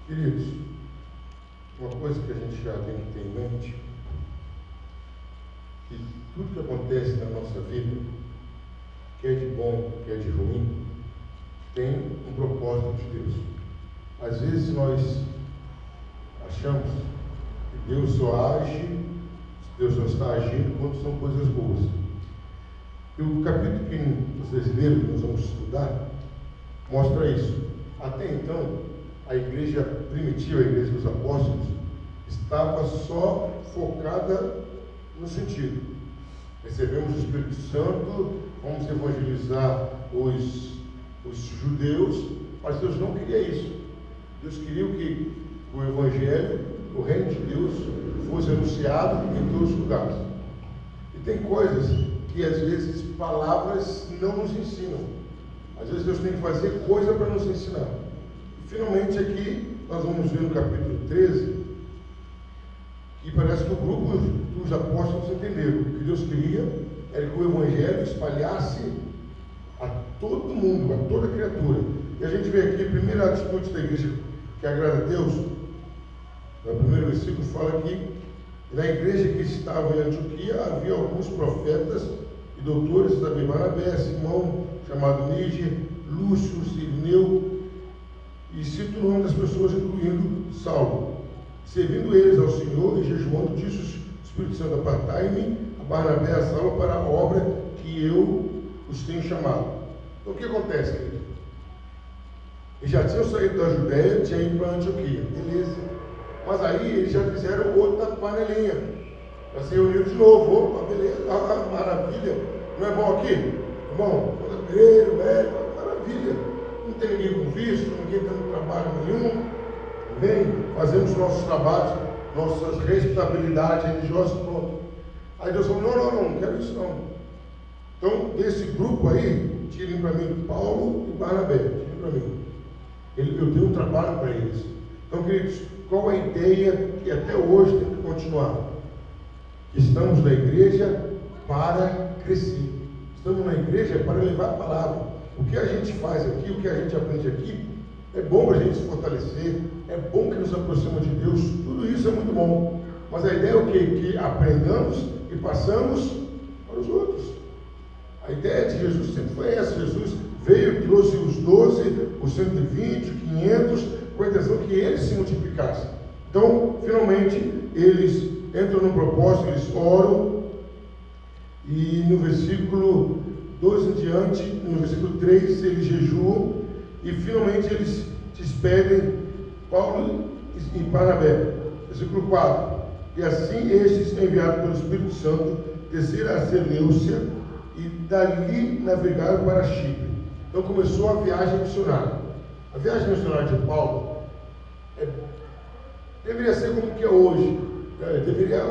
Queridos, uma coisa que a gente já tem que ter em mente, que tudo que acontece na nossa vida, quer de bom, quer de ruim, tem um propósito de Deus. Às vezes nós achamos que Deus só age, Deus só está agindo quando são coisas boas. E o capítulo que vocês leram, que nós vamos estudar, mostra isso. Até então, a igreja primitiva, a igreja dos apóstolos, estava só focada no sentido. Recebemos o Espírito Santo, vamos evangelizar os judeus, mas Deus não queria isso. Deus queria que o Evangelho, o reino de Deus, fosse anunciado em todos os lugares. E tem coisas que às vezes palavras não nos ensinam. Às vezes Deus tem que fazer coisa para nos ensinar. E finalmente aqui nós vamos ver no capítulo 13 que parece que o grupo dos apóstolos entenderam. O que Deus queria era que o Evangelho espalhasse a todo mundo, a toda criatura. E a gente vê aqui a primeira atitude da igreja que agrada a Deus. No primeiro versículo fala que na igreja que estava em Antioquia havia alguns profetas e doutores, também Barnabé, Simão, chamado Níger, Lúcio, Sirineu, e cito o nome das pessoas, incluindo Saulo. Servindo eles ao Senhor e jejuando, disse o Espírito Santo: apartai-me a Barnabé e a Saulo para a obra que eu os tenho chamado. Então o que acontece, querido? Eles já tinham saído da Judéia, tinham ido para Antioquia, beleza. Mas aí eles já fizeram outra panelinha, já se reuniram de novo. Opa, beleza, maravilha. Não é bom aqui? É bom? Pedreiro, maravilha. Não tem ninguém com visto, ninguém dando trabalho nenhum. Vem, fazemos nossos trabalhos, nossas responsabilidades religiosas, pronto. Aí Deus falou: não quero isso não. Então, desse grupo aí, tirem para mim Paulo e Barnabé, tirem para mim. Eu tenho um trabalho para eles. Então, queridos, qual a ideia que até hoje tem que continuar? Estamos na igreja para crescer. Estamos na igreja para levar a palavra. O que a gente faz aqui, o que a gente aprende aqui, é bom para a gente se fortalecer, é bom que nos aproxima de Deus, tudo isso é muito bom. Mas a ideia é o quê? Que aprendamos e passamos para os outros. A ideia de Jesus sempre foi essa. Jesus veio e trouxe os 12, os 120, 500, com a intenção que eles se multiplicassem. Então, finalmente, eles entram no propósito, eles oram, e no versículo 12 em diante, no versículo 3, eles jejuam, e finalmente eles despedem Paulo e Barnabé. Versículo 4: e assim estes, enviados pelo Espírito Santo, desceram a Seleucia e dali navegaram para Chipre. Então começou a viagem missionária. A viagem missionária de Paulo deveria ser como que é hoje.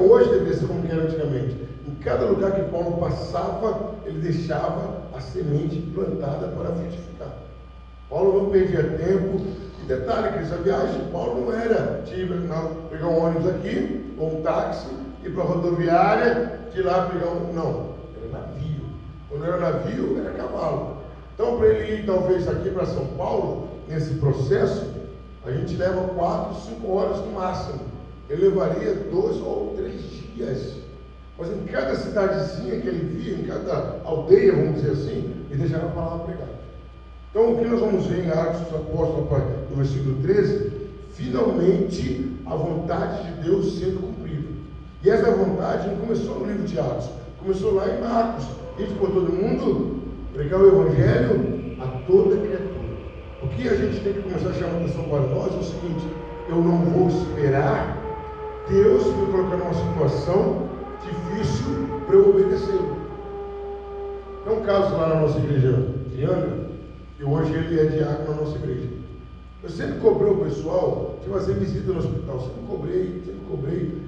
Hoje deveria ser como que era antigamente. Em cada lugar que Paulo passava, ele deixava a semente plantada para frutificar. Paulo não perdia tempo. E detalhe, que essa viagem de Paulo não era pegar um ônibus aqui, ou um táxi, ir para a rodoviária, de lá pegar não, era navio. Quando era navio, era cavalo. Então, para ele ir talvez aqui para São Paulo, nesse processo, a gente leva 4, 5 horas no máximo. Ele levaria 2 ou 3 dias. Mas em cada cidadezinha que ele via, em cada aldeia, vamos dizer assim, ele deixava a palavra pregada. Então, o que nós vamos ver em Atos dos Apóstolos, no versículo 13, finalmente a vontade de Deus sendo cumprida. E essa vontade não começou no livro de Atos, começou lá em Marcos. Isso por todo mundo, pregar o Evangelho a toda criatura. O que a gente tem que começar a chamar a atenção para nós é o seguinte: eu não vou esperar Deus me colocar numa situação difícil para eu obedecer. Tem um caso lá na nossa igreja de Angra, que hoje ele é diácono na nossa igreja. Eu sempre cobrei o pessoal de fazer visita no hospital, sempre cobrei,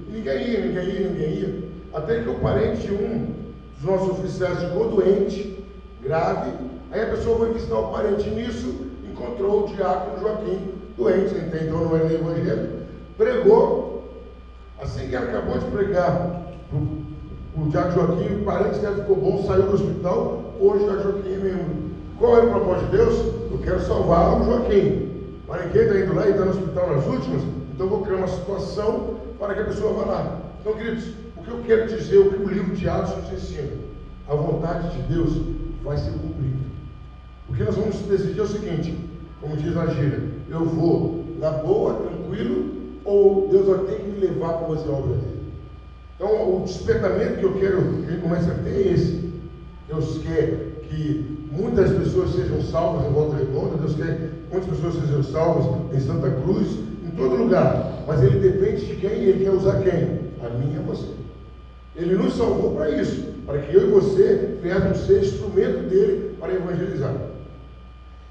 e ninguém ia, até que o parente de um dos nossos oficiais ficou doente, grave, aí a pessoa foi visitar o parente, nisso encontrou o diácono Joaquim, doente, então não era nem evangelho, pregou. Assim que acabou de pregar o diácono Joaquim, o parente dele ficou bom, saiu do hospital, hoje o Joaquim é membro. Qual é o propósito de Deus? Eu quero salvar o Joaquim. mas ninguém está indo lá e está no hospital nas últimas, então eu vou criar uma situação para que a pessoa vá lá. Então, queridos, o que eu quero dizer, o que o livro de Atos nos ensina, a vontade de Deus vai ser cumprida. O que nós vamos decidir é o seguinte, como diz na gíria, eu vou na boa, tranquilo, ou Deus vai ter que me levar para fazer a obra dele. Então, o despertamento que eu quero que a gente comece a ter é esse. Deus quer que muitas pessoas sejam salvas em Volta Redonda, Deus quer que muitas pessoas sejam salvas em Santa Cruz, em todo lugar, mas Ele depende de quem e Ele quer usar quem? A mim e a você. Ele nos salvou para isso, para que eu e você viéssemos ser instrumento dele para evangelizar.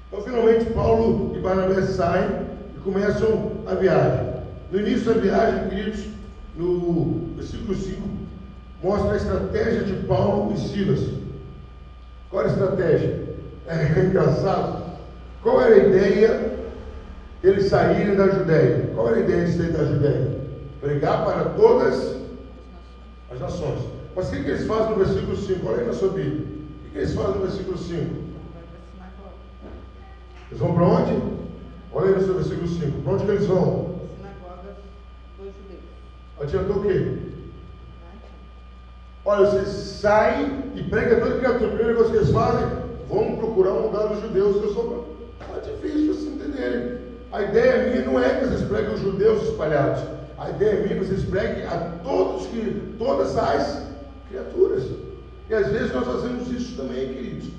Então, finalmente, Paulo e Barnabé saem e começam a viagem. No início da viagem, queridos, no versículo 5, mostra a estratégia de Paulo e Silas. Qual era a estratégia? É engraçado. Qual era a ideia deles saírem da Judéia? Qual era a ideia de sair da Judéia? Pregar para todas as nações. Mas o que eles fazem no versículo 5? Olha aí na sua Bíblia. O que eles fazem no versículo 5? Eles vão para onde? Olha aí no seu versículo 5. Para onde que eles vão? Sinagogas dos judeus. Adiantou o quê? Olha, vocês saem e pregam toda criatura. A primeira coisa que eles fazem, vão procurar um lugar dos judeus que eu sou. É difícil vocês entenderem. A ideia minha não é que vocês preguem os judeus espalhados. A ideia minha é que vocês preguem a todas as criaturas. E às vezes nós fazemos isso também, queridos.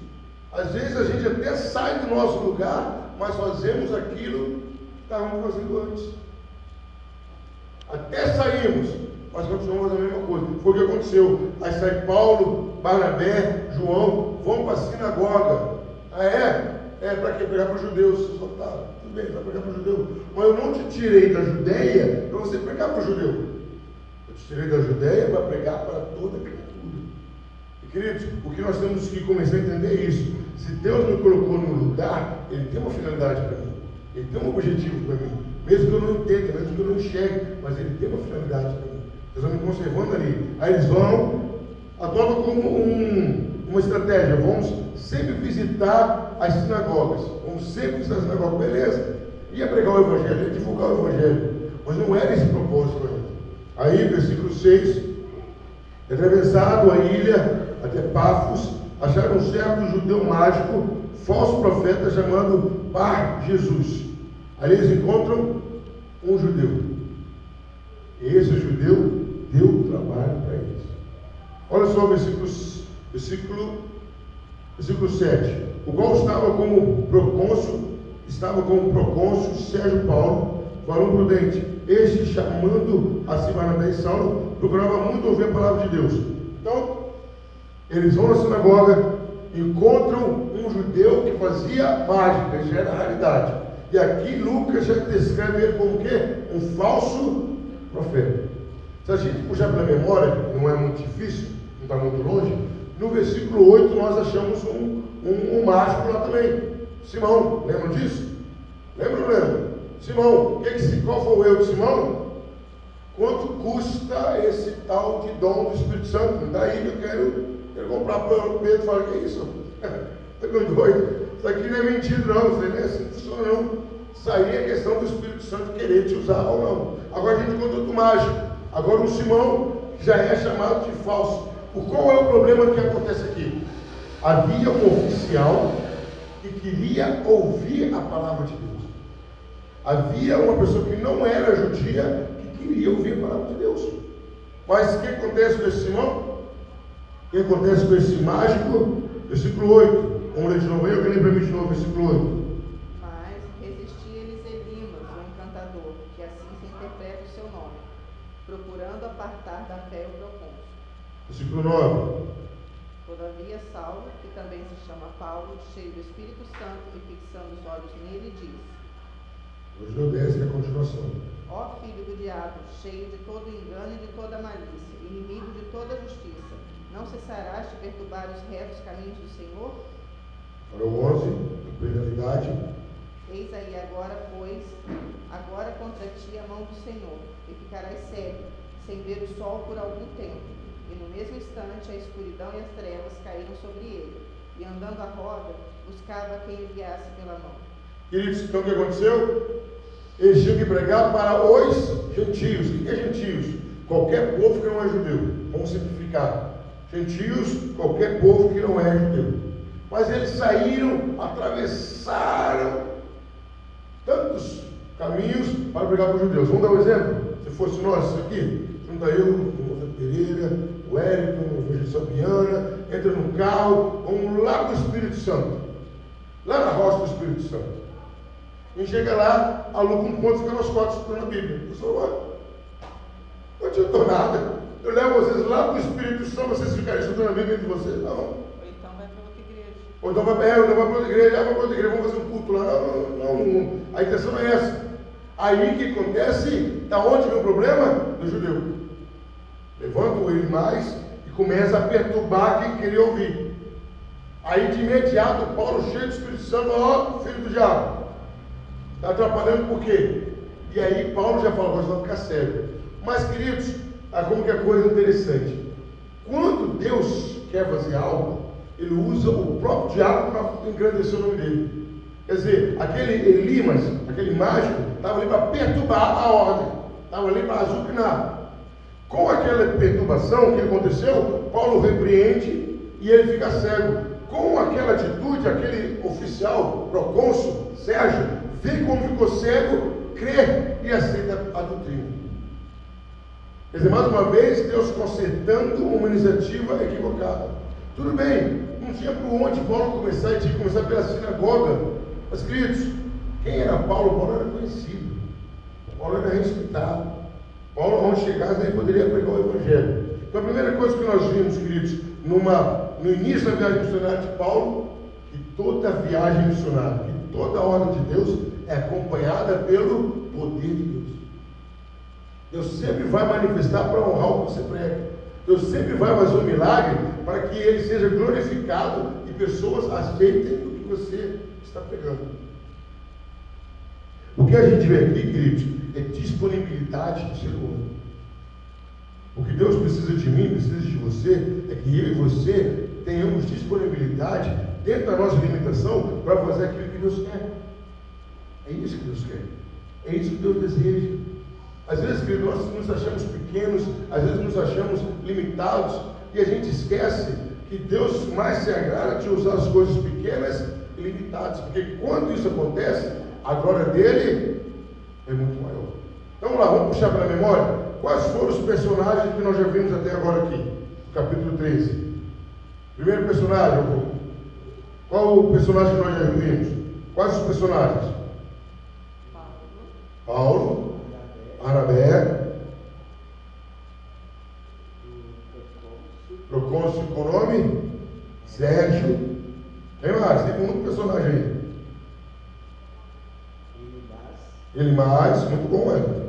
Às vezes a gente até sai do nosso lugar, mas fazemos aquilo que estávamos fazendo antes. Até saímos, mas continuamos fazendo a mesma coisa. Foi o que aconteceu. Aí sai Paulo, Barnabé, João, vão para a sinagoga. Ah, é? É para quê? Pregar para os judeus. Você só tá, tudo bem, para pregar para os judeus. Mas eu não te tirei da Judéia para você pregar para o judeu. Eu te tirei da Judéia para pregar para toda criatura. E queridos, o que nós temos que começar a entender é isso. Se Deus me colocou num lugar, Ele tem uma finalidade para mim. Ele tem um objetivo para mim. Mesmo que eu não entenda, mesmo que eu não enxergue, mas Ele tem uma finalidade para mim. Eles vão me conservando ali. Aí eles vão, adotam como uma estratégia. Vamos sempre visitar as sinagogas. Vamos sempre visitar as sinagogas. Beleza. Ia pregar o Evangelho, ia divulgar o Evangelho. Mas não era esse propósito ainda. Aí, versículo 6. Atravessado a ilha até Pafos, acharam um certo judeu mágico, falso profeta, chamado Bar Jesus. Ali eles encontram um judeu. E esse judeu deu trabalho para eles. Olha só o versículo 7. O qual estava como procônsul Sérgio Paulo, varão prudente. Este, chamando a si Barnabé e Saulo, procurava muito ouvir a palavra de Deus. Então, eles vão na sinagoga, encontram um judeu que fazia mágica, já era raridade. E aqui Lucas já descreve ele como o quê? Um falso profeta. Se a gente puxar pela memória, não é muito difícil, não está muito longe, no versículo 8 nós achamos um mágico lá também. Simão, lembram disso? Lembra ou não lembra? Simão, qual foi o erro de Simão? Quanto custa esse tal de dom do Espírito Santo? Daí que eu quero comprar para o Pedro. Fala, que é isso? Está doido? Isso aqui não é mentira não, isso não é assim que funciona não. Isso aí é questão do Espírito Santo querer te usar ou não. Agora a gente conta do mágico. Agora o Simão já é chamado de falso. Qual é o problema que acontece aqui? Havia um oficial que queria ouvir a palavra de Deus. Havia uma pessoa que não era judia que queria ouvir a palavra de Deus. Mas o que acontece com esse Simão? O que acontece com esse mágico? Versículo 8. Vamos ler de novo aí, eu quero ler para mim de novo, versículo 8. Mas resistia-lhes Elimas, o encantador, que assim se interpreta o seu nome, procurando apartar da fé o procônsul. Versículo 9. Todavia Saulo, que também se chama Paulo, cheio do Espírito Santo e fixando os olhos nele, disse: Hoje não desce, é a continuação. Ó filho do diabo, cheio de todo engano e de toda malícia, inimigo de toda justiça, não cessarás de perturbar os retos caminhos do Senhor? Para o 11, a penalidade. Eis aí agora, pois, agora contra ti a mão do Senhor, e ficarás cego, sem ver o sol por algum tempo. E no mesmo instante a escuridão e as trevas caíram sobre ele, e andando à roda, buscava quem o guiasse pela mão. Queridos, então o que aconteceu? Eles tinham que pregar para os gentios. O que é gentios? Qualquer povo que não é judeu. Vamos simplificar. Gentios, qualquer povo que não é judeu. Mas eles saíram, atravessaram tantos caminhos para pregar para os judeus. Vamos dar um exemplo? Se fosse nós, isso aqui, junta eu, o José Pereira, o Érico, o Evangelista Biana, entra no carro, vamos lá para o Espírito Santo, lá na rocha do Espírito Santo. E chega lá, aluga um ponto e fica nós quatro estudando a Bíblia. Eu sou, não adiantou nada. Eu levo vocês lá para o Espírito Santo, vocês ficarem estudando a Bíblia entre vocês? Não. Ou então vai para outra igreja. Ou então vai para outra igreja, vai para outra igreja, vamos fazer um culto lá. Não. A intenção não é essa. Aí o que acontece? Da onde vem o problema? Do judeu. Levantam ele mais e começa a perturbar quem queria ouvir. Aí de imediato, Paulo, cheio do Espírito Santo, ó, filho do diabo, está atrapalhando por quê? E aí Paulo já falou, agora vai ficar sério. Mas queridos, como que é coisa interessante. Quando Deus quer fazer algo, ele usa o próprio diabo para engrandecer o nome dele. Quer dizer, aquele Elimas, aquele mágico, estava ali para perturbar a ordem, estava ali para azucrinar. Com aquela perturbação, o que aconteceu? Paulo repreende e ele fica cego. Com aquela atitude, aquele oficial, procônsul, Sérgio, vê como ficou cego, crê e aceita a doutrina. Quer dizer, mais uma vez, Deus consertando uma iniciativa equivocada. Tudo bem, não tinha por onde Paulo começar, ele tinha que começar pela sinagoga. Mas, queridos, quem era Paulo? Paulo era conhecido, Paulo era respeitado. Paulo, onde chegasse, nem poderia pregar o Evangelho. Então, a primeira coisa que nós vimos, queridos, no início da viagem missionária de Paulo, que toda viagem missionária, que toda a ordem de Deus é acompanhada pelo poder de Deus. Deus sempre vai manifestar para honrar o que você prega. Deus sempre vai fazer um milagre para que ele seja glorificado e pessoas aceitem o que você está pregando. O que a gente vê aqui, queridos, é disponibilidade do ser humano. O que Deus precisa de mim, precisa de você, é que eu e você tenhamos disponibilidade dentro da nossa limitação para fazer aquilo que Deus quer. É isso que Deus quer. É isso que Deus deseja. Às vezes, queridos, nós nos achamos pequenos, às vezes nos achamos limitados e a gente esquece que Deus mais se agrada de usar as coisas pequenas e limitadas, porque quando isso acontece, a glória dele é muito maior. Então vamos lá, vamos puxar para a memória. Quais foram os personagens que nós já vimos até agora aqui? No capítulo 13. Primeiro personagem, qual o personagem que nós já vimos? Quais os personagens? Paulo, Barnabé, procônsul com o nome? Sérgio. Quem mais? Tem muito personagem aí. Elimas, muito bom, é.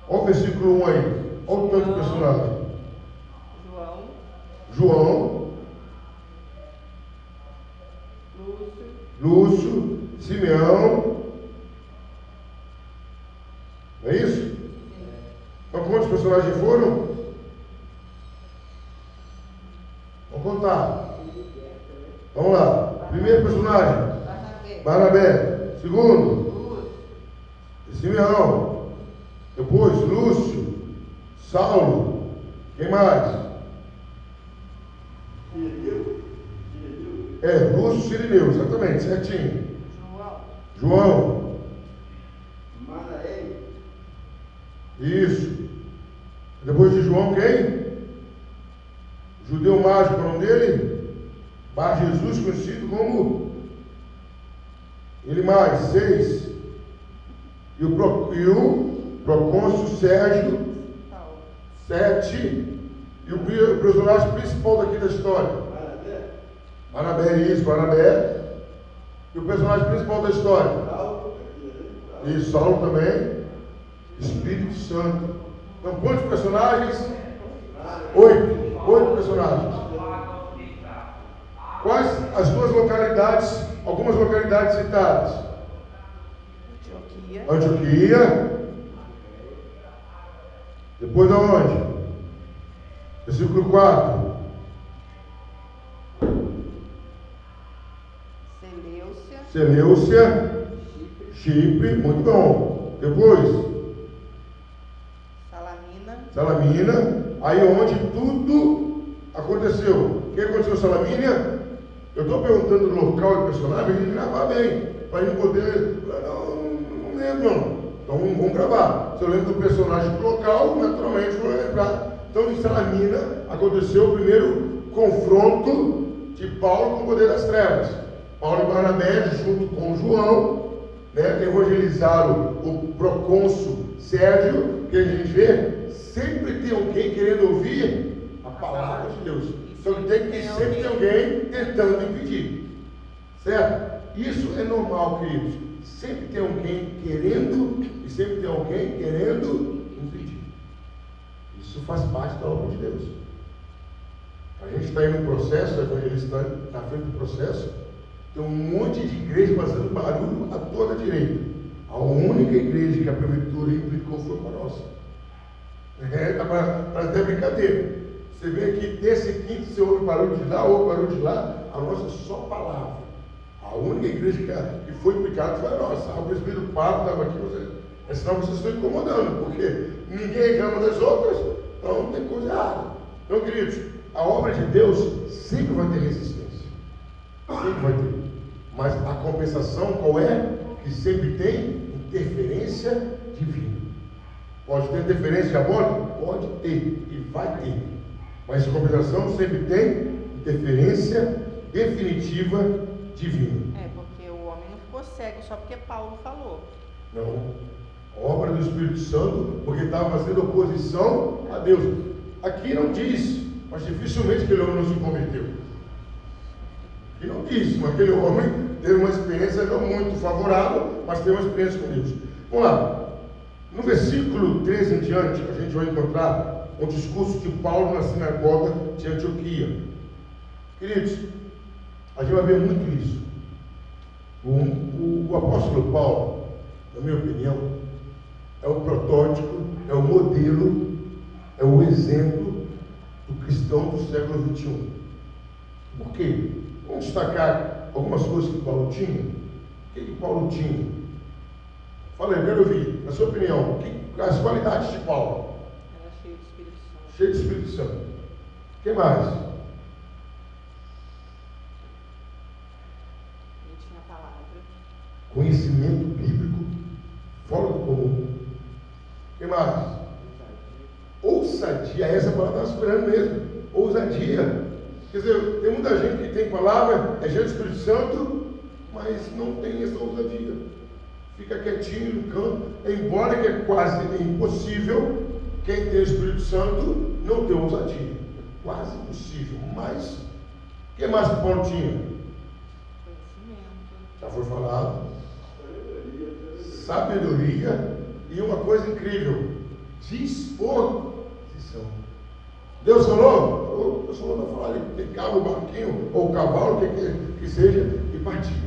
Olha o versículo 1 aí. Olha o tanto de personagem. João. Lúcio. Simeão. Não é isso? Então quantos personagens foram? Vamos contar. Vamos lá. Primeiro personagem. Barnabé. Segundo, Simeão. Depois, Lúcio. Saulo. Quem mais? Lúcio, Sirineu, exatamente, certinho. João. Isso. Depois de João, quem? Judeu mágico, o nome dele? Bar Jesus, conhecido como ele mais, 6. E o procônsul Sérgio, 7. E o personagem principal daqui da história? Barnabé, isso, Barnabé. E o personagem principal da história? E Saulo também. Espírito Santo. Então, quantos personagens? 8 personagens. Quais as duas localidades, algumas localidades citadas? Antioquia. Depois aonde? Versículo 4. Seleucia, Chipre, muito bom. Depois, Salamina, aí onde tudo aconteceu. O que aconteceu em Salamina? Eu estou perguntando do local e personagem, a gente gravar bem, para a gente poder. Não lembro não. Então vamos gravar. Se eu lembro do personagem do local, naturalmente vou lembrar. Então em Salamina aconteceu o primeiro confronto de Paulo com o poder das trevas. Paulo e Barnabé, junto com João, né, evangelizaram o procônsul Sérgio, que a gente vê, sempre tem alguém querendo ouvir a palavra de Deus. Só que sempre tem alguém tentando impedir. Certo? Isso é normal, queridos. Sempre tem alguém querendo e sempre tem alguém querendo impedir. Isso faz parte da obra de Deus. A gente está aí no processo, o evangelista está na frente do processo, tem um monte de igreja fazendo barulho a toda direita. A única igreja que a prefeitura implicou foi a nossa. Para até brincadeira. Você vê que desse quinto você ouve barulho de lá, ouve barulho de lá, a nossa é só palavra. A única igreja que foi implicada foi a nossa. O presbítero Pablo estava aqui, senão vocês estão incomodando, porque ninguém reclama das outras, então tem coisa errada. Então, queridos, a obra de Deus sempre vai ter resistência. Sempre vai ter. Mas a compensação qual é? Que sempre tem interferência divina. Pode ter interferência diabólica? Pode ter e vai ter. Mas a compensação sempre tem interferência definitiva divina. Porque o homem não ficou cego só porque Paulo falou. Não. A obra do Espírito Santo, porque estava fazendo oposição a Deus. Aqui não diz, mas dificilmente aquele homem não se converteu. Aqui não diz, mas aquele homem teve uma experiência não muito favorável, mas teve uma experiência com Deus. Vamos lá. No versículo 13 em diante, a gente vai encontrar um discurso de Paulo na sinagoga de Antioquia. Queridos, a gente vai ver muito isso. O apóstolo Paulo, na minha opinião, é o protótipo, é o modelo, é o exemplo do cristão do século XXI. Por quê? Vamos destacar algumas coisas que Paulo tinha. O que Paulo tinha? Fala aí, eu quero ouvir, na sua opinião, as qualidades de Paulo. Era cheio de Espírito Santo. Cheio de Espírito Santo. O que mais? Ele tinha a palavra. Conhecimento bíblico fora do comum. O que mais? Ousadia. Essa palavra está esperando mesmo. Ousadia. Quer dizer, tem muita gente que tem palavra, é cheio do Espírito Santo, mas não tem essa ousadia. Fica quietinho no canto, embora que é quase impossível quem tem o Espírito Santo não ter ousadia. É quase impossível. Mas, o que mais que Paulo tinha? Conhecimento. Já foi falado. Sabedoria e uma coisa incrível, disposição. Deus falou? Deus falou para falar, ele pegava o barquinho ou o cavalo, o que seja, e partia.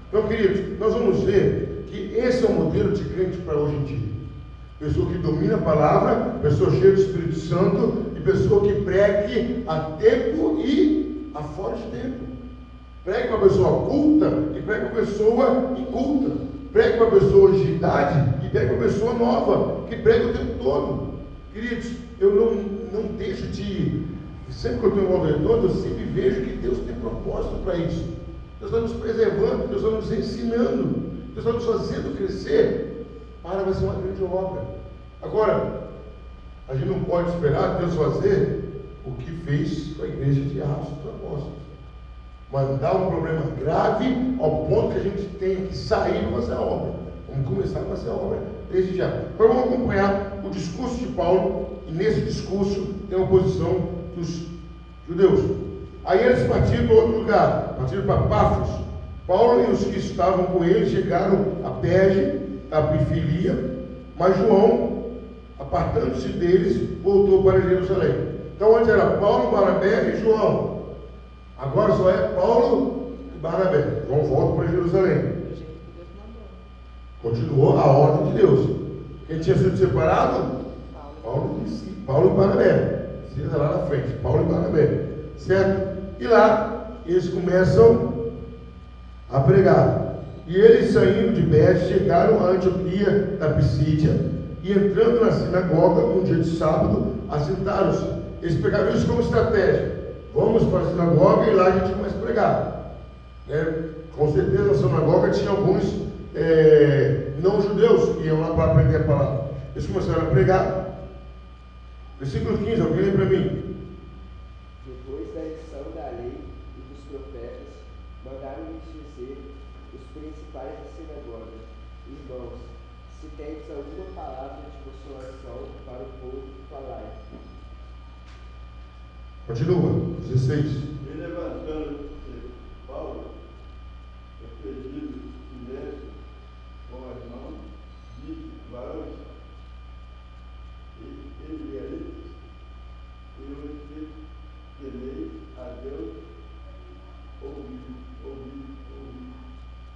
Então, queridos, nós vamos ver que esse é o modelo de crente para hoje em dia. Pessoa que domina a palavra, pessoa cheia do Espírito Santo e pessoa que pregue a tempo e a fora de tempo. Pregue para uma pessoa culta e pregue para uma pessoa inculta. Pregue para pessoas de idade e pregue para pessoa nova, que pregue o tempo todo. Queridos, eu não deixo de... Sempre que eu tenho um redor, eu sempre vejo que Deus tem propósito para isso. Deus está nos preservando, Deus está nos ensinando, Deus está nos fazendo crescer para fazer uma grande obra. Agora, a gente não pode esperar Deus fazer o que fez com a igreja de Atos dos Apóstolos. Mandar um problema grave ao ponto que a gente tem que sair para fazer a obra. Vamos começar a fazer a obra desde já. Então vamos acompanhar o discurso de Paulo, e nesse discurso tem a oposição dos judeus. Aí eles partiram para outro lugar, partiram para Pafos. Paulo e os que estavam com ele chegaram a Perge, a Panfilia, mas João, apartando-se deles, voltou para Jerusalém. Então antes era Paulo, Barnabé e João. Agora só é Paulo e Barnabé. João volta para Jerusalém. Continuou a ordem de Deus. Quem tinha sido separado? Paulo e Barnabé. Precisa lá na frente, Paulo e Barnabé. Certo? E lá eles começam a pregar. E eles, saindo de Beres, chegaram a Antioquia da Pisídia, e entrando na sinagoga, um dia de sábado, assentaram-se. Eles pegaram isso como estratégia. Vamos para a sinagoga e lá a gente começa a pregar. Com certeza na sinagoga tinha alguns não-judeus que iam lá para aprender a palavra. Eles começaram a pregar. Versículo 15, alguém lê para mim. Depois da lição da lei e dos profetas, mandaram-lhes dizer os principais da sinagoga: Irmãos, se tendes alguma palavra de consolação para o povo, falai. Continua, 16. E levantando-se Paulo, pedido silêncio com as mãos, disse: Varões, e israelitas, eu temeis a Deus,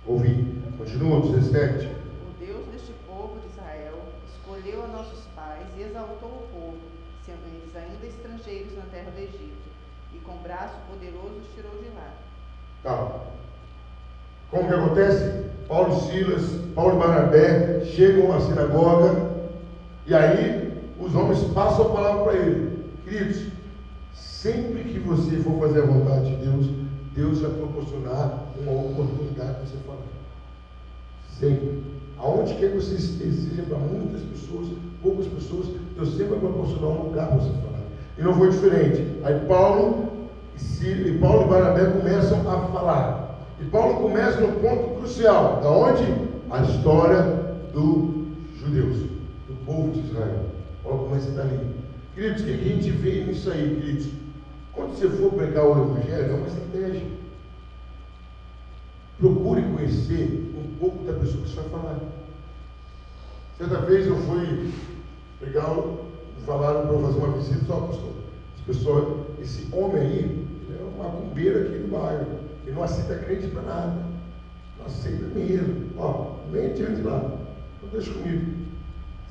Ouvi. Continua, 17. O Deus deste povo de Israel escolheu a nossos pais e exaltou o povo, sendo eles ainda estrangeiros na terra do Egito, e com braço poderoso os tirou de lá. Tá. Como que acontece? Paulo e Silas, Paulo e Barnabé chegam à sinagoga, e aí os homens passam a palavra para ele. Queridos, sempre que você for fazer a vontade de Deus, Deus vai proporcionar uma oportunidade para você falar. Sempre. Aonde quer que você esteja, para muitas pessoas, poucas pessoas, Deus sempre vai proporcionar um lugar para você falar. E não foi diferente. Aí Paulo e Barnabé começam a falar. E Paulo começa no ponto crucial. Da onde? A história dos judeus, do povo de Israel. Paulo começa dali. Queridos, o que a gente vê nisso aí, queridos? Quando você for pregar o Evangelho, é uma estratégia. Procure conhecer um pouco da pessoa que você vai falar. Certa vez eu fui pregar, falaram para eu fazer uma visita, só pastor, esse homem aí, ele é uma macumbeira aqui do bairro, ele não aceita crente para nada, não aceita mesmo, nem adiante lá, não deixa comigo.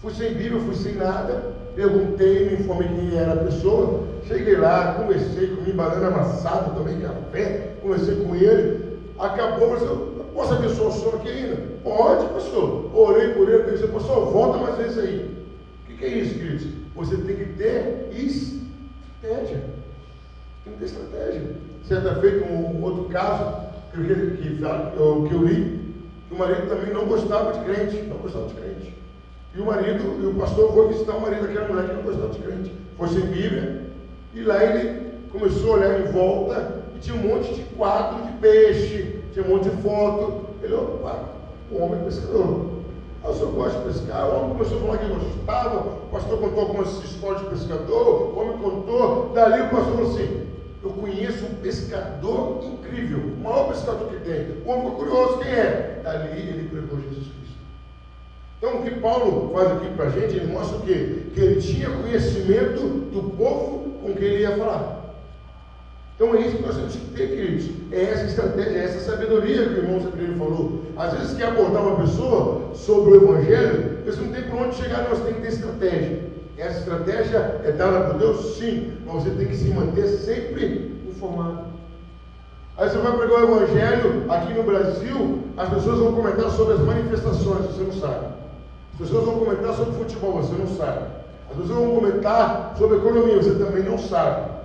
Fui sem Bíblia, fui sem nada, perguntei, me informei quem era a pessoa, cheguei lá, conversei, comi banana amassada, tomei café, conversei com ele, acabou, mas eu posso abençoar o senhor aqui ainda? Pode, pastor. Orei por ele, pensei, pastor, volta mais vezes aí. O que é isso, queridos? Você tem que ter estratégia. Tem que ter estratégia. Certa feita, um outro caso que eu li, que o marido também não gostava de crente, E o pastor foi visitar o marido daquela mulher que não gostava de crente. Foi sem Bíblia, e lá ele começou a olhar em volta, e tinha um monte de quadro de peixe, tinha um monte de foto. Ele, o homem é pescador. O senhor gosta de pescar? O homem começou a falar que gostava, o pastor contou algumas histórias de pescador, o homem contou, dali o pastor falou assim: eu conheço um pescador incrível, o maior pescador que tem. O homem ficou curioso, quem é? Dali ele pregou Jesus Cristo. Então o que Paulo faz aqui para a gente, ele mostra o quê? Que ele tinha conhecimento do povo com quem ele ia falar. Então é isso que nós temos que ter, queridos. É essa estratégia, é essa sabedoria que o irmão Zebreiro falou. Às vezes quer abordar uma pessoa sobre o Evangelho, você não tem para onde chegar, nós temos que ter estratégia. Essa estratégia é dada por Deus? Sim, mas você tem que se manter sempre informado. Aí você vai pregar o Evangelho aqui no Brasil, as pessoas vão comentar sobre as manifestações, você não sabe. As pessoas vão comentar sobre futebol, você não sabe. As pessoas vão comentar sobre economia, você também não sabe.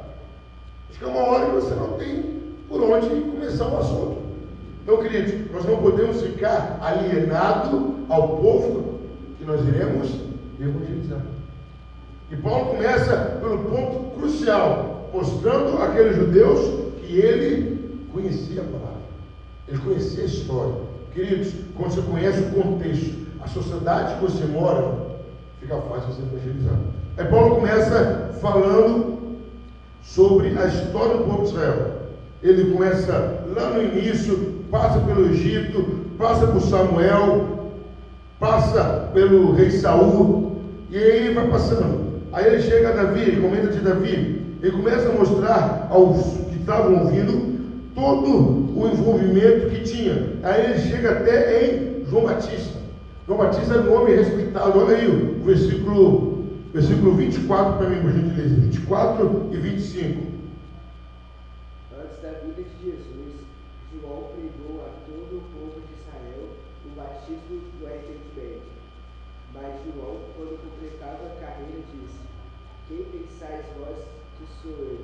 Chega uma hora que você não tem por onde começar o assunto. Então, queridos, nós não podemos ficar alienados ao povo que nós iremos evangelizar. E Paulo começa pelo ponto crucial, mostrando àqueles judeus que ele conhecia a palavra, ele conhecia a história. Queridos, quando você conhece o contexto, a sociedade que você mora, fica fácil você evangelizar. Aí Paulo começa falando sobre a história do povo de Israel. Ele começa lá no início, passa pelo Egito, passa por Samuel, passa pelo rei Saul, e aí vai passando. Aí ele chega a Davi, ele comenta de Davi, ele começa a mostrar aos que estavam ouvindo todo o envolvimento que tinha. Aí ele chega até em João Batista. João Batista é um homem respeitado. Olha aí o versículo 24 para mim, por gentileza, 24 e 25. Antes da vinda de Jesus, João pregou a todo o povo de Israel batismo do arrependimento. Mas João, quando completava a carreira, disse: Quem pensais vós que sou eu?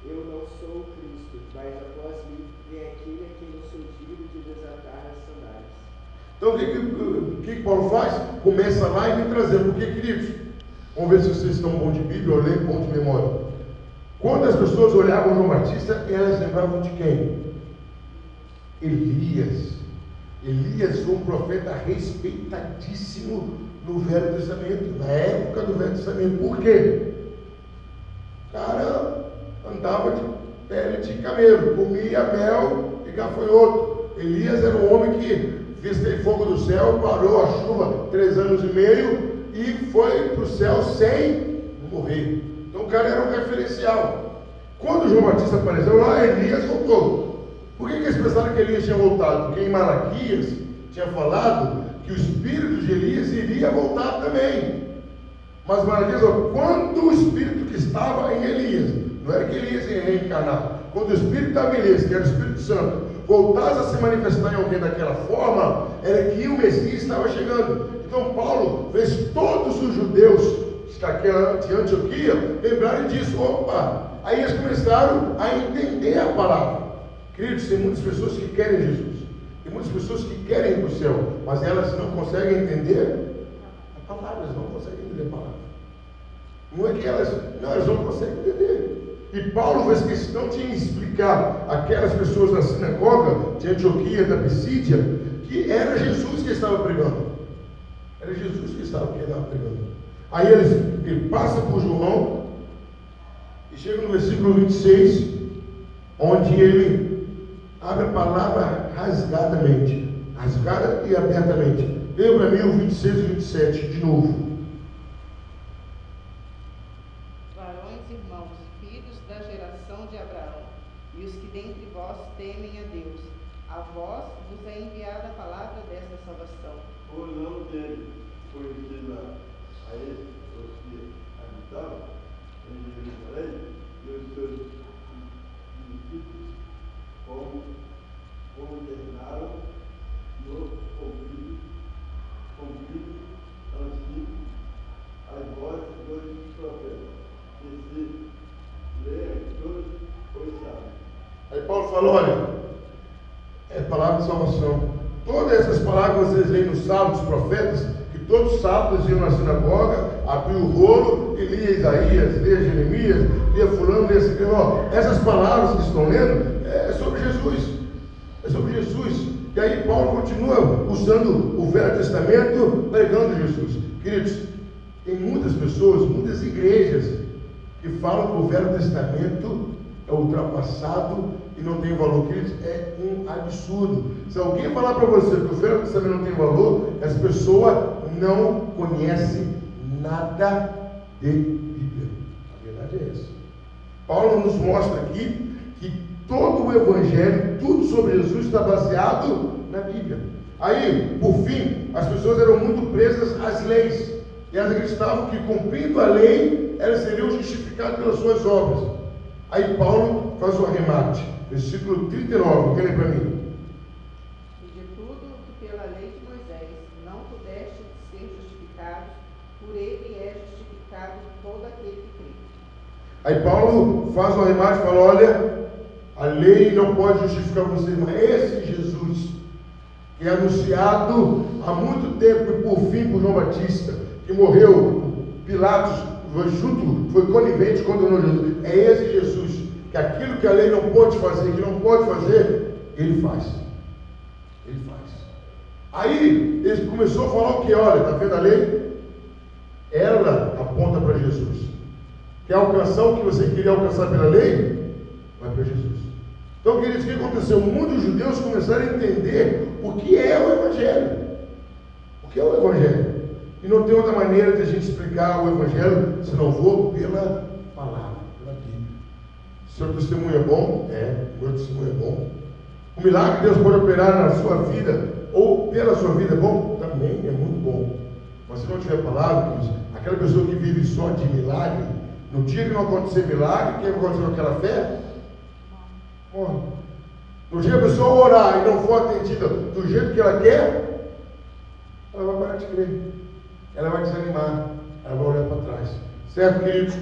Eu não sou o Cristo, mas após mim vem aquele a quem eu sou digno de desatar as sandálias. Então o que Paulo faz? Começa lá e vem trazendo. Por que, queridos? Vamos ver se vocês estão bom de Bíblia ou lê bom de memória. Quando as pessoas olhavam João Batista, elas lembravam de quem? Elias. Elias foi um profeta respeitadíssimo no Velho Testamento, na época do Velho Testamento. Por quê? O cara andava de pele de camelo, comia mel e gafanhoto. Elias era um homem que fez aquele fogo do céu, parou a chuva 3 anos e meio e foi para o céu sem morrer. Então o cara era um referencial. Quando João Batista apareceu lá, Elias voltou. Por que eles pensaram que Elias tinha voltado? Porque em Malaquias tinha falado que o espírito de Elias iria voltar também. Mas Malaquias falou, quando o espírito que estava em Elias, não era que Elias ia reencarnar, quando o espírito estava em Elias, que era o Espírito Santo, voltasse a se manifestar em alguém daquela forma, era que o Messias estava chegando. Então Paulo fez todos os judeus de Antioquia lembrarem disso. Opa! Aí eles começaram a entender a palavra. Queridos, tem muitas pessoas que querem Jesus, tem muitas pessoas que querem ir para o céu, mas elas não conseguem entender a palavra, elas não conseguem entender a palavra. Não é que elas não conseguem entender. E Paulo fez questão de explicar aquelas pessoas na sinagoga de Antioquia, da Pisídia, que era Jesus que estava pregando. Era Jesus que estava pregando. Aí ele passa por João e chega no versículo 26, onde ele abre a palavra rasgadamente, rasgada e abertamente. Leia para mim o 26 e 27 de novo. Varões, irmãos, filhos da geração de Abraão, e os que dentre vós temem a Deus, a vós vos é enviada a palavra desta salvação. Por não dele foi dita a estes os que habitavam em Jerusalém, e os seus discípulos, como condenaram no ouvido, assim, as vozes dos profetas, que se leem todos os sábios. Aí Paulo falou, olha, é palavra de salvação. Todas essas palavras vocês leem nos Salmos, dos profetas, que todos os sábados iam na sinagoga, abriam o rolo e lia Isaías, lia Jeremias, lia fulano, lia ciclano. Essas palavras que estão lendo é sobre Jesus. É sobre Jesus. E aí Paulo continua usando o Velho Testamento, pregando Jesus. Queridos, tem muitas pessoas, muitas igrejas que falam que o Velho Testamento é ultrapassado e não tem valor. Queridos, é um absurdo. Se alguém falar para você que o Velho Testamento não tem valor, essa pessoa não conhece nada de Bíblia. A verdade é essa. Paulo nos mostra aqui que todo o Evangelho, tudo sobre Jesus está baseado na Bíblia. Aí, por fim, as pessoas eram muito presas às leis. E elas acreditavam que, cumprindo a lei, elas seriam justificadas pelas suas obras. Aí Paulo faz o arremate. Versículo 39, quem lê para mim? E de tudo que pela lei de Moisés não pudeste ser justificado, por ele é justificado todo aquele que crê. Aí Paulo faz o arremate e fala, olha, a lei não pode justificar vocês, mas esse Jesus, que é anunciado há muito tempo e por fim por João Batista, que morreu, Pilatos foi conivente, condenou Jesus. É esse Jesus, que aquilo que a lei não pode fazer, que não pode fazer, ele faz. Ele faz. Aí, ele começou a falar o que? Olha, está vendo a lei? Ela aponta para Jesus. Quer alcançar o que você queria alcançar pela lei? Vai para Jesus. Então, queridos, o que aconteceu? Muitos judeus começaram a entender o que é o Evangelho. O que é o Evangelho? E não tem outra maneira de a gente explicar o Evangelho se não for pela palavra, pela Bíblia. O seu testemunho é bom? É. O meu testemunho é bom. O milagre que Deus pode operar na sua vida, ou pela sua vida, é bom? Também é muito bom. Mas se não tiver palavra, aquela pessoa que vive só de milagre, no dia que não acontecer milagre, o que vai acontecer com aquela fé? Morre. No dia que a pessoa orar e não for atendida do jeito que ela quer, ela vai parar de crer. Ela vai desanimar. Ela vai olhar para trás. Certo, queridos?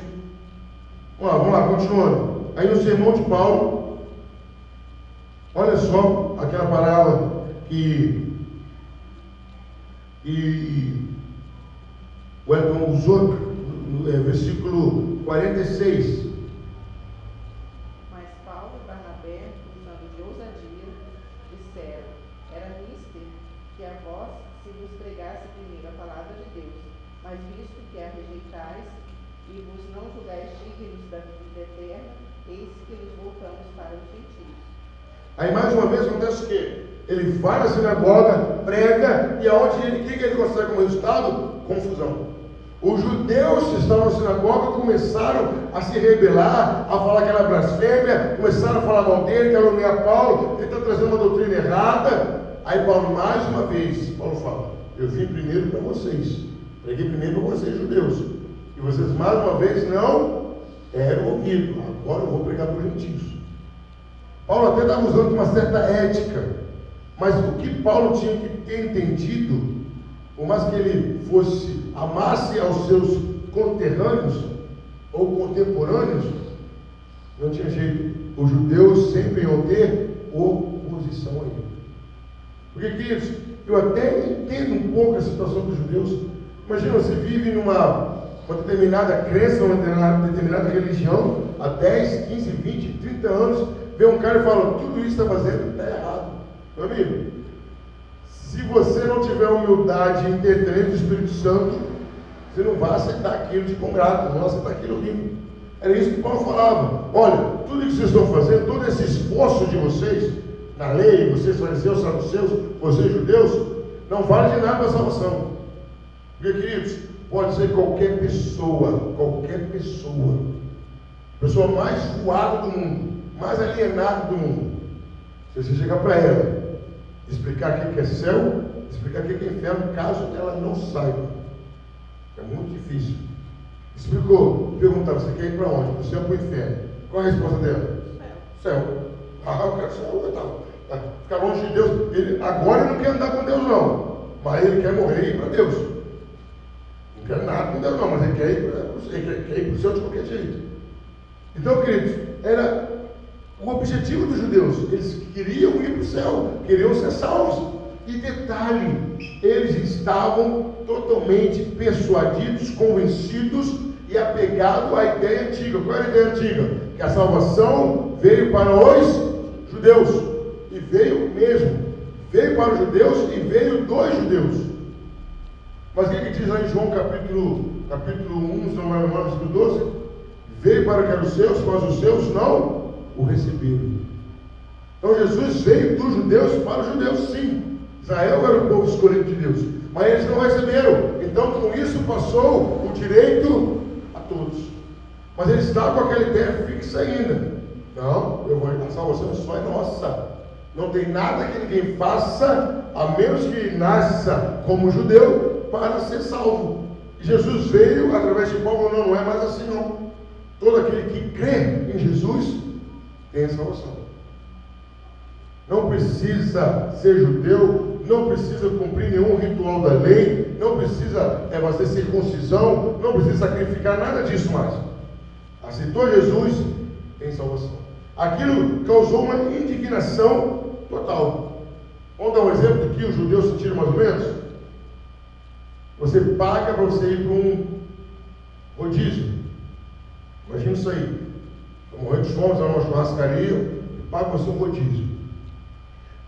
Vamos lá, continuando. Aí no sermão de Paulo, olha só aquela parábola que o Elton usou no versículo 46. Mas Paulo e Barnabé, usando de ousadia, disseram: era mister que a vós se vos pregasse primeiro a palavra de Deus, mas visto que a rejeitais e vos não julgais dignos da vida eterna, eis que nos voltamos para os gentios. Aí mais uma vez acontece o quê? Ele vai na sinagoga, prega, e aonde o que ele consegue como resultado? Confusão. Os judeus que estavam na sinagoga começaram a se rebelar, a falar que era blasfêmia, começaram a falar mal dele, caluniar Paulo, ele está trazendo uma doutrina errada. Aí Paulo, mais uma vez, Paulo fala: eu vim primeiro para vocês, preguei primeiro para vocês, judeus, e vocês mais uma vez não eram ouvidos, agora eu vou pregar para os gentios. Paulo até estava usando uma certa ética, mas o que Paulo tinha que ter entendido, por mais que ele amasse aos seus conterrâneos ou contemporâneos, não tinha jeito. Os judeus sempre iam ter oposição a ele. Porque, queridos, eu até entendo um pouco a situação dos judeus. Imagina, você vive numa determinada crença, uma determinada religião, há 10, 15, 20, 30 anos, vê um cara e fala: tudo isso está fazendo, está errado. Meu amigo, se você não tiver humildade e entendimento do Espírito Santo, você não vai aceitar aquilo de bom grado, não vai aceitar aquilo rindo. Era isso que Paulo falava: olha, tudo que vocês estão fazendo, todo esse esforço de vocês, na lei, vocês fariseus, saduceus, vocês judeus, não vale de nada para a salvação. Porque, queridos, pode ser qualquer pessoa, pessoa mais voada do mundo, mais alienada do mundo. Se você chegar para ela, explicar o que é céu, explicar o que é inferno, caso ela não saiba, é muito difícil. Explicou, perguntar: você quer ir para onde? Do céu para o inferno? Qual é a resposta dela? Céu. Eu quero céu, ficar longe de Deus. Agora ele não quer andar com Deus, não, mas ele quer morrer e ir para Deus. Não quer nada com Deus, não, mas ele quer ir para o céu de qualquer jeito. Então, queridos, era o objetivo dos judeus. Eles queriam ir para o céu, queriam ser salvos. E detalhe, eles estavam totalmente persuadidos, convencidos e apegados à ideia antiga. Qual era a ideia antiga? Que a salvação veio para os judeus. E veio mesmo. Veio para os judeus e veio dos judeus. Mas o que diz lá em João capítulo 1, se não me engano, versículo 12? Veio para que eram os seus, mas os seus não o receberam. Então Jesus veio dos judeus para os judeus, sim. Israel era o povo escolhido de Deus, mas eles não receberam. Então com isso passou o direito a todos. Mas eles estavam com aquela ideia fixa ainda. Não, a salvação só é nossa. Não tem nada que ninguém faça, a menos que nasça como judeu, para ser salvo. E Jesus veio através de Paulo: não é mais assim não. Todo aquele que crê em Jesus tem a salvação. Não precisa ser judeu, não precisa cumprir nenhum ritual da lei, não precisa fazer circuncisão, não precisa sacrificar nada disso mais. Aceitou Jesus, tem salvação. Aquilo causou uma indignação total. Vamos dar um exemplo do que os judeus sentiram mais ou menos? Você paga para você ir para um rodízio. Imagina isso aí. Está morrendo de fome, vai numa churrascaria e paga para você um rodízio.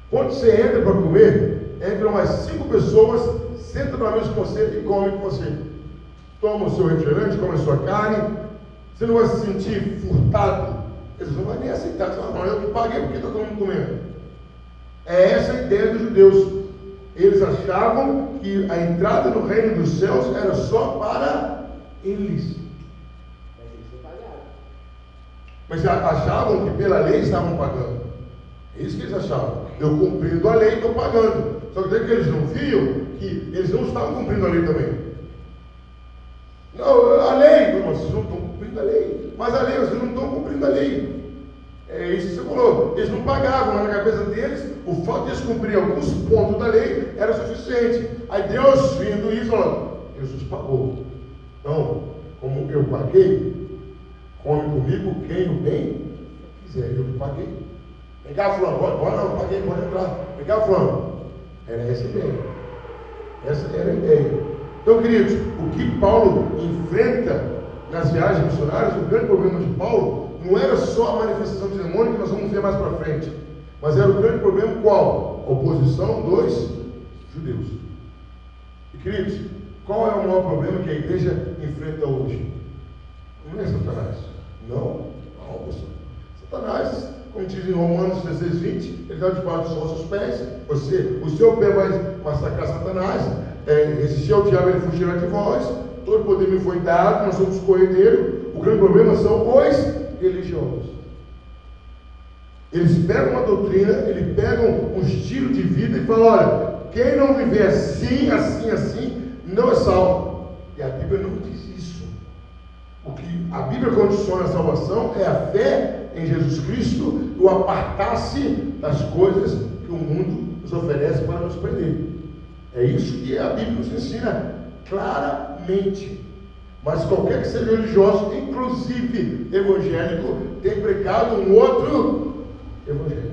Quando você entra para comer, entram mais 5 pessoas, sentam na mesa com você e comem com você. Toma o seu refrigerante, come a sua carne. Você não vai se sentir furtado. Eles não vão nem aceitar. Você fala: não, eu que paguei, porque está todo mundo comendo. É essa a ideia dos judeus. Eles achavam que a entrada no reino dos céus era só para eles. Mas eles não pagaram. Mas achavam que pela lei estavam pagando. É isso que eles achavam. Eu cumprindo a lei, estou pagando. Só que eles não viam que eles não estavam cumprindo a lei também. Não, a lei, mas vocês não estão cumprindo a lei. Mas a lei, vocês não estão cumprindo a lei. É isso que você falou. Eles não pagavam, mas na cabeça deles, o fato de eles cumprirem alguns pontos da lei era suficiente. Aí Deus, vendo isso, falou: Jesus pagou. Então, como eu paguei, come comigo quem o bem quiser. Eu paguei. Vem cá, fulano. Bora não, paguei, pode entrar. Vem cá, fulano. Era essa a ideia. Essa era a ideia. Então, queridos, o que Paulo enfrenta nas viagens missionárias, o grande problema de Paulo não era só a manifestação de demônio, que nós vamos ver mais para frente, mas era o grande problema qual? A oposição dos judeus. E, queridos, qual é o maior problema que a igreja enfrenta hoje? Não é Satanás. Não, pessoal. Satanás, como diz em Romanos 16, 20, ele está debaixo dos vossos pés. O seu pé vai massacrar Satanás. Resistir ao diabo, ele fugirá de vós. Todo poder me foi dado, nós somos corredeiros. O grande problema são os religiosos. Eles pegam uma doutrina, eles pegam um estilo de vida e falam: olha, quem não viver assim, assim, assim, não é salvo. E a Bíblia não diz isso. O que a Bíblia condiciona a salvação é a fé em Jesus Cristo e o apartar-se das coisas que o mundo nos oferece para nos prender. É isso que a Bíblia nos ensina claramente. Mas qualquer que seja religioso, inclusive evangélico, tem pregado um outro evangelho.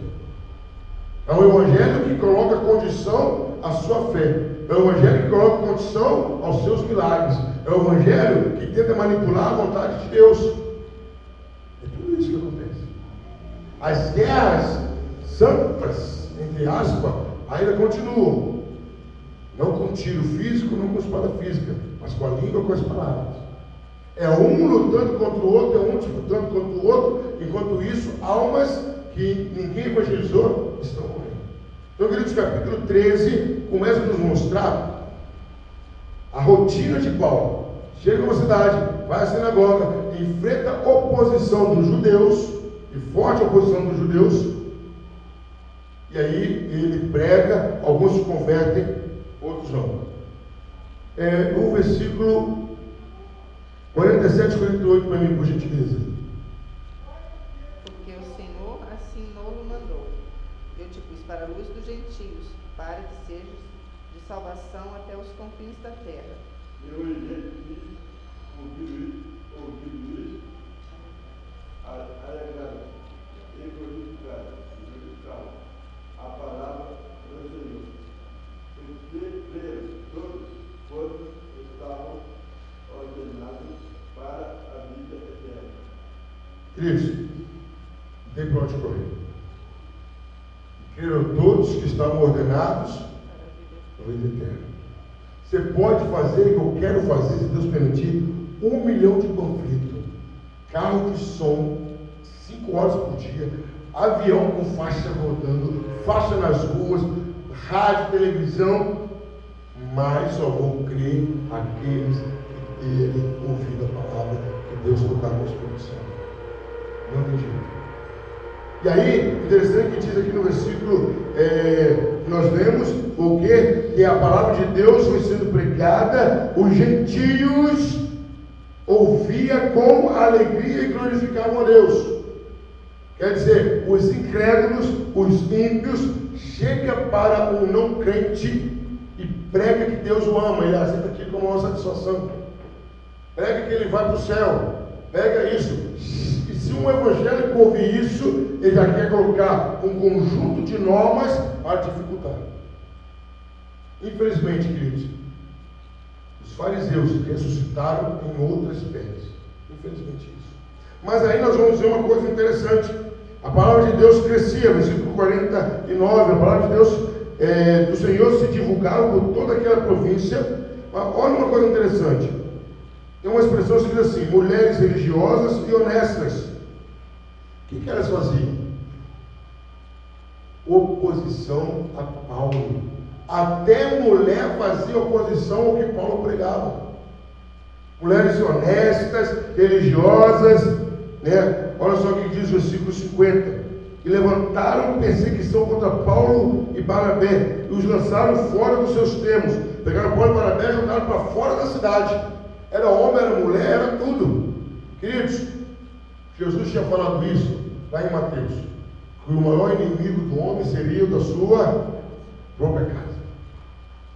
É um evangelho que coloca condição à sua fé. É um evangelho que coloca condição aos seus milagres. É um evangelho que tenta manipular a vontade de Deus. É tudo isso que acontece. As guerras santas, entre aspas, ainda continuam. Não com tiro físico, não com espada física, mas com a língua e com as palavras. É um lutando contra o outro, é um disputando contra o outro. Enquanto isso, almas que ninguém evangelizou estão morrendo. Então, queridos, capítulo 13 começa a nos mostrar a rotina de Paulo. Chega numa cidade, vai à sinagoga, enfrenta oposição dos judeus, e forte oposição dos judeus, e aí ele prega, alguns se convertem, outros não. O versículo 47 e 48 para mim, por gentileza. Porque o Senhor assim não mandou. Eu te pus para a luz dos gentios, para que sejas de salvação até os confins da terra. Eu identifico ouvido isso, alegado e glorificado a palavra do Senhor. Porque creram todos quantos estavam ordenados para a vida eterna. Queridos, não tem para onde correr. Creram todos que estavam ordenados para a vida eterna. Você pode fazer o que eu quero fazer, se Deus permitir, 1 milhão de panfletos, carro de som, 5 horas por dia, avião com faixa rodando, faixa nas ruas, rádio, televisão, mas só vão crer aqueles que terem ouvido a palavra que Deus colocar no Espírito Santo. Não tem jeito. E aí, interessante que diz aqui no versículo, nós vemos o quê? Que a palavra de Deus foi sendo pregada, os gentios ouvia com alegria e glorificavam a Deus. Quer dizer, os incrédulos, os ímpios, chega para um não crente e prega que Deus o ama, ele aceita aquilo como uma satisfação. Prega que ele vai para o céu, prega isso. E se um evangélico ouvir isso, ele já quer colocar um conjunto de normas para dificultar. Infelizmente, queridos, os fariseus ressuscitaram em outras espécies. Infelizmente isso. Mas aí nós vamos ver uma coisa interessante. A palavra de Deus crescia, versículo 49, a palavra de Deus do Senhor se divulgava por toda aquela província. Olha uma coisa interessante. Tem uma expressão que diz assim: mulheres religiosas e honestas. O que elas faziam? Oposição a Paulo. Até mulher fazia oposição ao que Paulo pregava. Mulheres honestas, religiosas, né? Olha só o que diz o versículo 50. E levantaram perseguição contra Paulo e Barnabé, e os lançaram fora dos seus termos. Pegaram Paulo e Barnabé e jogaram para fora da cidade. Era homem, era mulher, era tudo. Queridos, Jesus tinha falado isso lá em Mateus, que o maior inimigo do homem seria o da sua própria casa.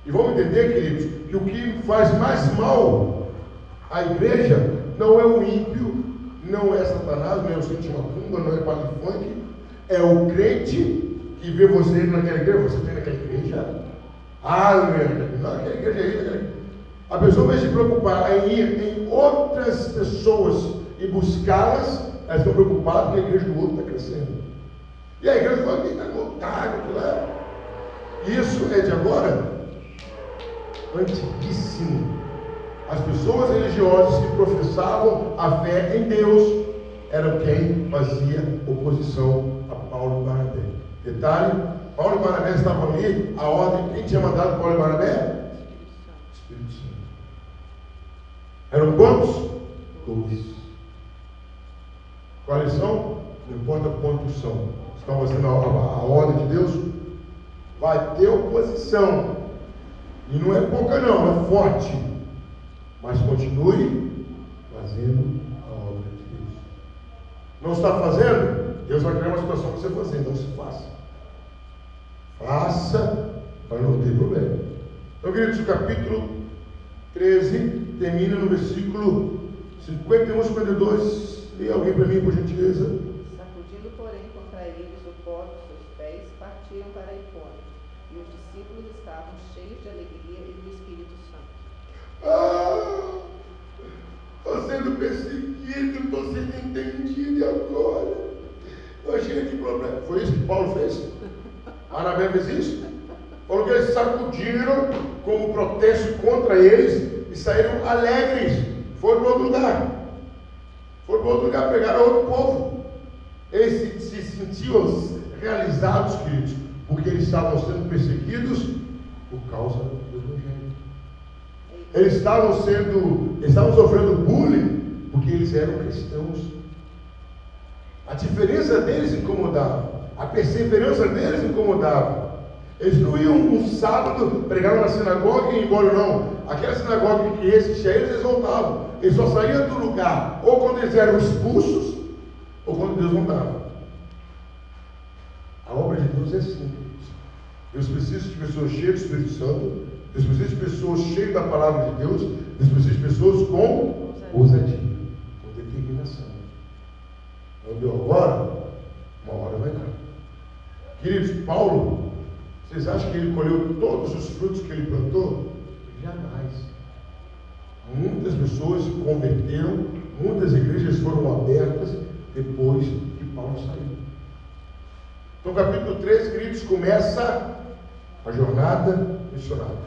E vamos entender, queridos, que o que faz mais mal à igreja não é o ímpio, não é Satanás, não é o Cinti Macumba, não é Padre Funk, é o crente que vê você naquela igreja. Você tem naquela igreja? Não, aquela igreja aí. A pessoa vai se preocupar em ir em outras pessoas e buscá-las, elas estão preocupadas que a igreja do outro está crescendo. E a igreja fala que está lotada, aquilo lá. Isso é de agora? Antiguíssimo. As pessoas religiosas que professavam a fé em Deus eram quem fazia oposição a Paulo e Barnabé. Detalhe, Paulo e Barnabé estavam ali, a ordem, quem tinha mandado Paulo e Barnabé? Espírito Santo. Eram quantos? 12. Quais são? Não importa quantos são. Estão fazendo a ordem de Deus? Vai ter oposição. E não é pouca não, é forte. Mas continue fazendo a obra de Deus. Não está fazendo? Deus vai criar uma situação para você fazer. Não se faça. Faça para não ter problema. Então, queridos, o capítulo 13 termina no versículo 51 e 52. Leia alguém para mim, por gentileza. Sacudindo, porém, contra eles o pó dos seus pés, partiram para Icônio. E os discípulos estavam cheios de alegria e do Espírito Santo. Estou sendo perseguido, estou sendo entendido, e agora? Estou cheio de problemas. Foi isso que Paulo fez? Barnabé fez isso? Falou que eles sacudiram como protesto contra eles e saíram alegres. Foram para outro lugar. Foram para outro lugar, pegaram outro povo. Eles se sentiam realizados, queridos, porque eles estavam sendo perseguidos por causa do Evangelho. Eles estavam sofrendo bullying porque eles eram cristãos. A diferença deles incomodava, a perseverança deles incomodava. Eles não iam um sábado, pregaram na sinagoga e iam embora, não. Aquela sinagoga que existia, eles voltavam. Eles só saíam do lugar ou quando eles eram expulsos ou quando Deus mandava. A obra de Deus é simples. Deus precisa de pessoas cheias do Espírito Santo. Deus precisa de pessoas cheias da palavra de Deus. Deus precisa de pessoas com ousadia, com determinação. Não deu agora? Uma hora vai dar. Queridos, Paulo, vocês acham que ele colheu todos os frutos que ele plantou? Jamais. Muitas pessoas se converteram, muitas igrejas foram abertas depois que Paulo saiu. Então, capítulo 13, queridos, começa a jornada missionária.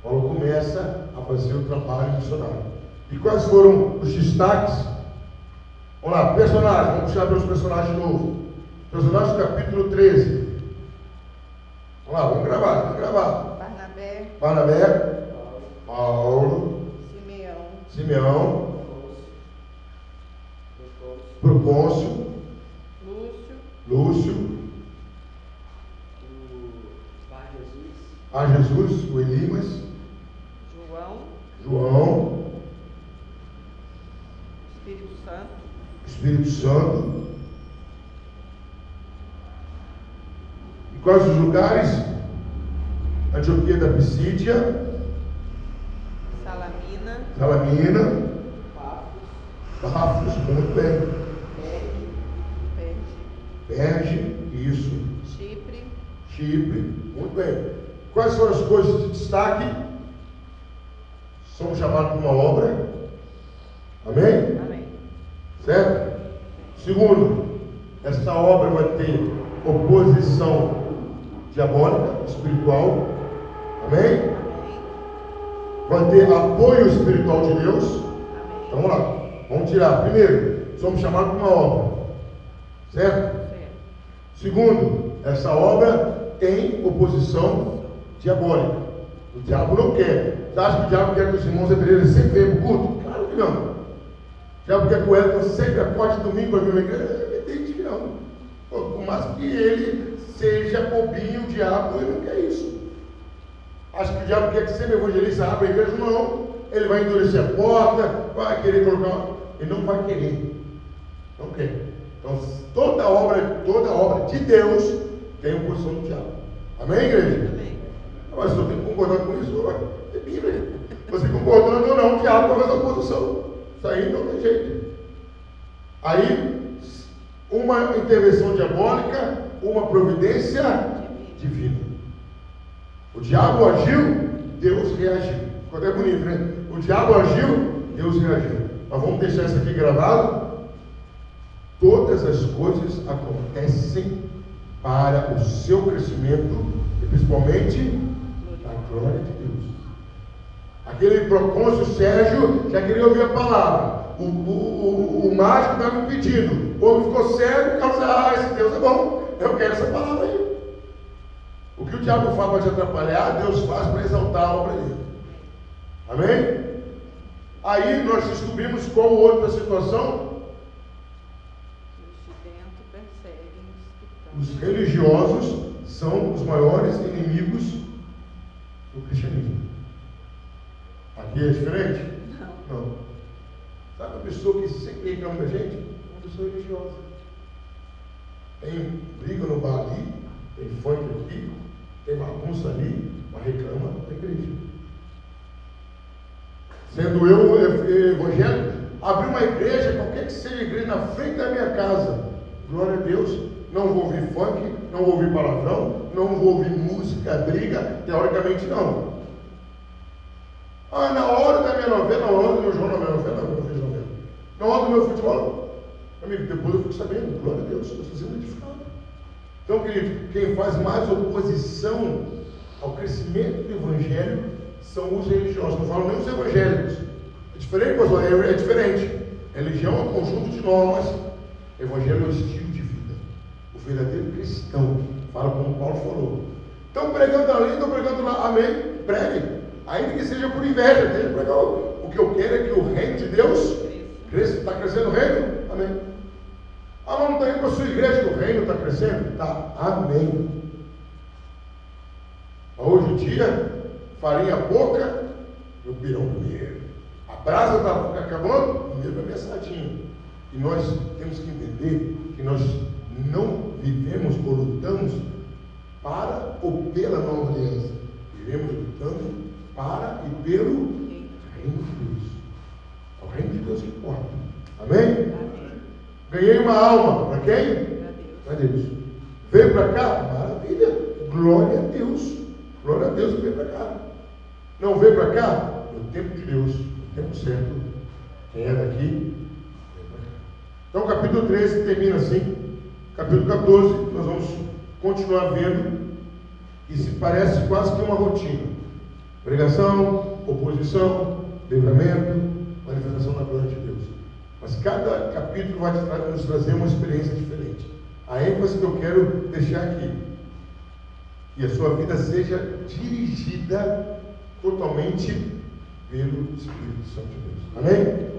Paulo começa a fazer o trabalho missionário. E quais foram os destaques? Vamos lá, personagens, vamos puxar pelos personagens de novo. Personagens do capítulo 13. Vamos lá, vamos gravar. Barnabé, Paulo, Simeão, Procôncio, Lúcio, a Jesus, o Elimas, João, Espírito Santo. E quais os lugares? Antioquia da Pisídia, Salamina, Pafos, muito bem. Perge, isso. Chipre, muito bem. Quais são as coisas de destaque? Somos chamados para uma obra. Amém? Certo? Segundo, essa obra vai ter oposição diabólica, espiritual. Amém? Vai ter apoio espiritual de Deus. Então vamos lá. Vamos tirar. Primeiro, somos chamados para uma obra. Certo? Segundo, essa obra tem oposição diabólica. O diabo não quer. Você acha que o diabo quer que os irmãos Pedreiros sempre venham para o culto? Claro que não. O diabo quer que o Elton sempre acorde domingo para vir na igreja? Evidente que não. Por mais que ele seja bobinho, o diabo, ele não quer isso. Acho que o diabo quer que sempre o evangelista abra a igreja? Não. Ele vai endurecer a porta, vai querer colocar. Ele não vai querer. Não quer. Então, toda obra de Deus tem oposição do diabo. Amém, igreja? Amém. Mas eu tenho que concordar com isso, é Bíblia. Você concordando ou não, o diabo vai fazer oposição. Isso aí não tem jeito. Aí, uma intervenção diabólica, uma providência divina. O diabo agiu, Deus reagiu. Ficou até bonito, né? O diabo agiu, Deus reagiu. Mas vamos deixar isso aqui gravado. Todas as coisas acontecem para o seu crescimento e principalmente a glória de Deus. Aquele procônsul Sérgio já queria ouvir a palavra. O mágico estava me pedindo. O homem ficou cego, o cara disse, esse Deus é bom, eu quero essa palavra aí. O que o diabo faz para te atrapalhar, Deus faz para exaltar a obra dele. Amém? Aí nós descobrimos qual o outro da situação. Os de dentro perseguem os que Os religiosos são os maiores inimigos do cristianismo. Aqui é diferente? Não. Sabe a pessoa que sempre reclama da gente? Uma pessoa religiosa. Tem briga no bar ali, tem funk aqui, tem bagunça ali, mas reclama da igreja. Sendo eu evangélico, abri uma igreja, qualquer que seja a igreja, na frente da minha casa. Glória a Deus, não vou ouvir funk, não vou ouvir palavrão, não vou ouvir música, briga, teoricamente não. Na hora da minha novela, na hora do meu jornal, na hora do meu futebol, amigo, depois eu fico sabendo, glória a Deus, estou sendo edificado. Então, querido, quem faz mais oposição ao crescimento do evangelho são os religiosos, não falo nem os evangélicos. É diferente, pastor, é diferente. Religião é um conjunto de normas, evangelho é um estilo de vida. O verdadeiro cristão, fala como Paulo falou. Estão pregando ali, estão pregando lá, amém? Pregue. Ainda que seja por inveja dele, pregar. O que eu quero é que o reino de Deus cresça. Está crescendo o reino? Amém. Mas não está indo para a sua igreja que o reino está crescendo? Está. Amém. Hoje em dia, farinha pouca e o pirão primeiro. A brasa está acabando, primeiro vai mensadinho. E nós temos que entender que nós não vivemos ou lutamos para ou pela nova aliança. Vivemos lutando para e pelo reino de Deus. É o reino de Deus que importa. Amém? Amém. Ganhei uma alma. Para quem? Para Deus. Para Deus. Veio para cá? Maravilha. Glória a Deus. Glória a Deus que veio para cá. Não veio para cá? No tempo de Deus. No tempo certo. Quem é daqui? Veio para cá. Então o capítulo 13 termina assim. Capítulo 14, nós vamos continuar vendo. E se parece quase que uma rotina. Pregação, oposição, livramento, manifestação da glória de Deus. Mas cada capítulo vai nos trazer uma experiência diferente. A ênfase que eu quero deixar aqui, que a sua vida seja dirigida totalmente pelo Espírito Santo de Deus. Amém?